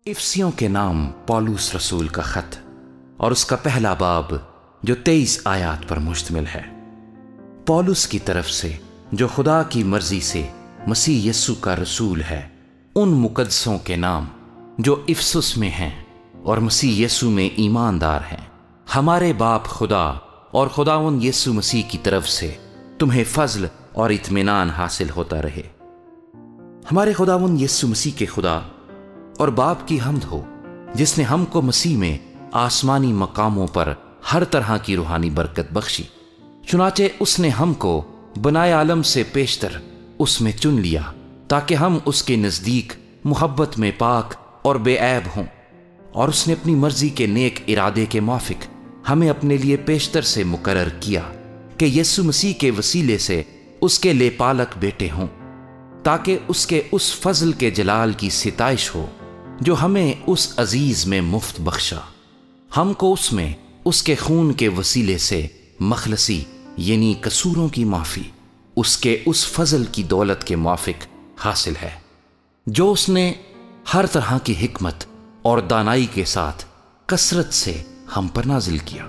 افسیوں کے نام پولوس رسول کا خط اور اس کا پہلا باب جو 23 آیات پر مشتمل ہے۔ پولوس کی طرف سے جو خدا کی مرضی سے مسیح یسوع کا رسول ہے، ان مقدسوں کے نام جو افسس میں ہیں اور مسیح یسوع میں ایماندار ہیں، ہمارے باپ خدا اور خداوند یسوع مسیح کی طرف سے تمہیں فضل اور اطمینان حاصل ہوتا رہے۔ ہمارے خداوند یسوع مسیح کے خدا اور باپ کی حمد ہو، جس نے ہم کو مسیح میں آسمانی مقاموں پر ہر طرح کی روحانی برکت بخشی، چنانچہ اس نے ہم کو بنائے عالم سے پیشتر اس میں چن لیا تاکہ ہم اس کے نزدیک محبت میں پاک اور بے عیب ہوں، اور اس نے اپنی مرضی کے نیک ارادے کے موافق ہمیں اپنے لیے پیشتر سے مقرر کیا کہ یسوع مسیح کے وسیلے سے اس کے لے پالک بیٹے ہوں، تاکہ اس کے اس فضل کے جلال کی ستائش ہو جو ہمیں اس عزیز میں مفت بخشا، ہم کو اس میں اس کے خون کے وسیلے سے مخلصی یعنی قصوروں کی معافی اس کے اس فضل کی دولت کے موافق حاصل ہے، جو اس نے ہر طرح کی حکمت اور دانائی کے ساتھ کثرت سے ہم پر نازل کیا۔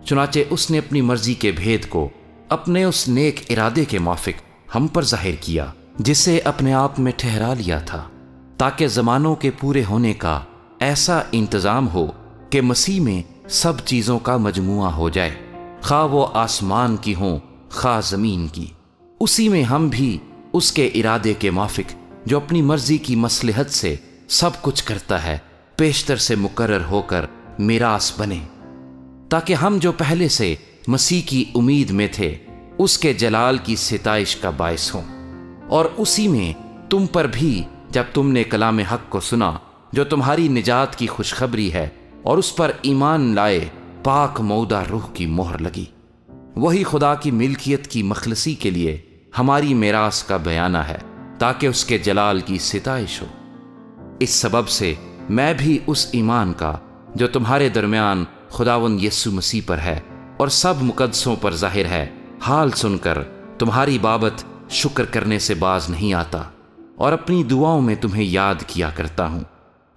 چنانچہ اس نے اپنی مرضی کے بھید کو اپنے اس نیک ارادے کے موافق ہم پر ظاہر کیا، جسے اپنے آپ میں ٹھہرا لیا تھا، تاکہ زمانوں کے پورے ہونے کا ایسا انتظام ہو کہ مسیح میں سب چیزوں کا مجموعہ ہو جائے، خواہ وہ آسمان کی ہوں خواہ زمین کی۔ اسی میں ہم بھی اس کے ارادے کے موافق جو اپنی مرضی کی مصلحت سے سب کچھ کرتا ہے، پیشتر سے مقرر ہو کر میراث بنے، تاکہ ہم جو پہلے سے مسیح کی امید میں تھے اس کے جلال کی ستائش کا باعث ہوں۔ اور اسی میں تم پر بھی جب تم نے کلام حق کو سنا جو تمہاری نجات کی خوشخبری ہے، اور اس پر ایمان لائے، پاک مودہ روح کی مہر لگی، وہی خدا کی ملکیت کی مخلصی کے لیے ہماری میراث کا بیانہ ہے، تاکہ اس کے جلال کی ستائش ہو۔ اس سبب سے میں بھی اس ایمان کا جو تمہارے درمیان خداوند یسوع مسیح پر ہے اور سب مقدسوں پر ظاہر ہے، حال سن کر تمہاری بابت شکر کرنے سے باز نہیں آتا، اور اپنی دعاؤں میں تمہیں یاد کیا کرتا ہوں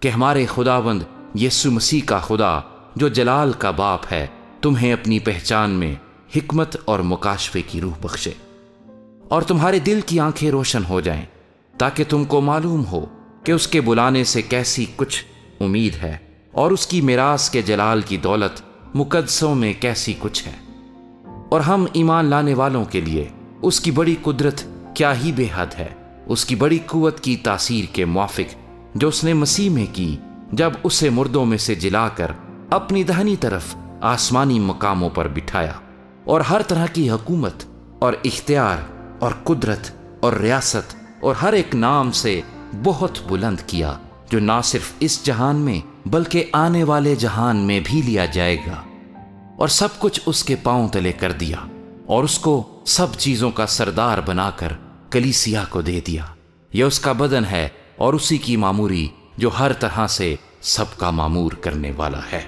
کہ ہمارے خداوند یسوع مسیح کا خدا جو جلال کا باپ ہے تمہیں اپنی پہچان میں حکمت اور مکاشفے کی روح بخشے، اور تمہارے دل کی آنکھیں روشن ہو جائیں، تاکہ تم کو معلوم ہو کہ اس کے بلانے سے کیسی کچھ امید ہے، اور اس کی میراث کے جلال کی دولت مقدسوں میں کیسی کچھ ہے، اور ہم ایمان لانے والوں کے لیے اس کی بڑی قدرت کیا ہی بے حد ہے، اس کی بڑی قوت کی تاثیر کے موافق جو اس نے مسیح میں کی جب اسے مردوں میں سے جلا کر اپنی دہنی طرف آسمانی مقاموں پر بٹھایا، اور ہر طرح کی حکومت اور اختیار اور قدرت اور ریاست اور ہر ایک نام سے بہت بلند کیا، جو نہ صرف اس جہان میں بلکہ آنے والے جہان میں بھی لیا جائے گا، اور سب کچھ اس کے پاؤں تلے کر دیا، اور اس کو سب چیزوں کا سردار بنا کر کلیسیا کو دے دیا۔ یہ اس کا بدن ہے اور اسی کی معموری جو ہر طرح سے سب کا معمور کرنے والا ہے۔